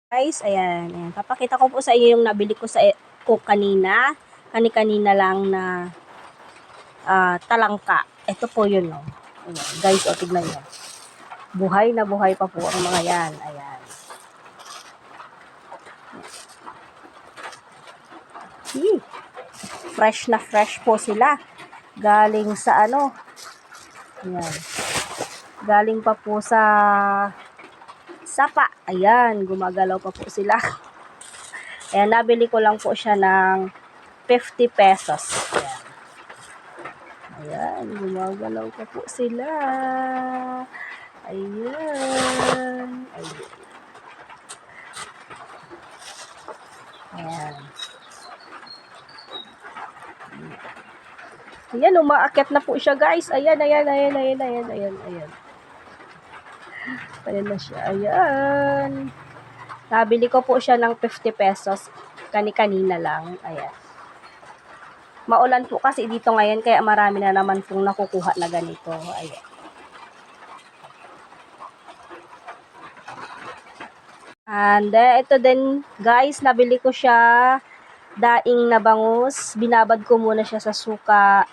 Guys, ayan, ayan. Papakita ko po sa iyo yung nabili ko sa Cook kanina. Kani-kanina lang na talangka. Ito po yun, no. Ayan, guys, o tignan nyo. Buhay na buhay pa po ang mga yan. Ayan. Fresh na fresh po sila. Galing sa ano. Ayan. Galing pa po sa sapa. Ayan, gumagalaw pa po sila. Ayan, nabili ko lang po siya ng 50 pesos. Ayan, gumagalaw pa po sila. Ayan. Ayan. Ayan, umaakyat na po siya, guys. Ayan, ayan, ayan, ayan, ayan, ayan, ayan. Ayan na siya. Ayan. Nabili ko po siya ng 50 pesos. Kani-kanina lang. Ayan. Maulan po kasi dito ngayon, kaya marami na naman pong nakukuha na ganito. Ayan. And ito din, guys, nabili ko siya daing na bangus. Binabad ko muna siya sa suka,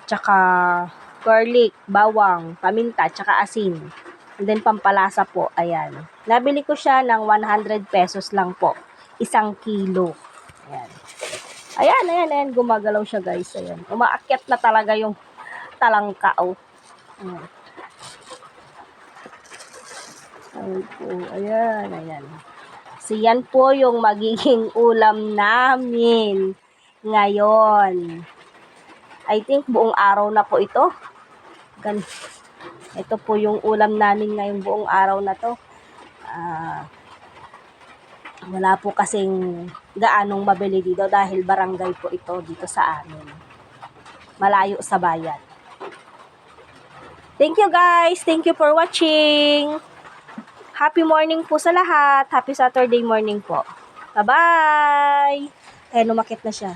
tsaka garlic, bawang, paminta, tsaka asin. And then pampalasa po, ayan. Nabili ko siya ng 100 pesos lang po. 1 kilo. Ayan. Ayan, ayan, ayan. Gumagalaw siya, guys. Ayan. Umaakyat na talaga yung talangka, oh. Ayan. Ayan, ayan. So, yan po yung magiging ulam namin ngayon. I think buong araw na po ito. Ito po yung ulam namin ngayong buong araw na to. Wala po kasing gaanong mabili dito dahil barangay po ito dito sa amin. Malayo sa bayan. Thank you, guys. Thank you for watching. Happy morning po sa lahat. Happy Saturday morning po. Bye-bye! Ayan, lumakit na siya.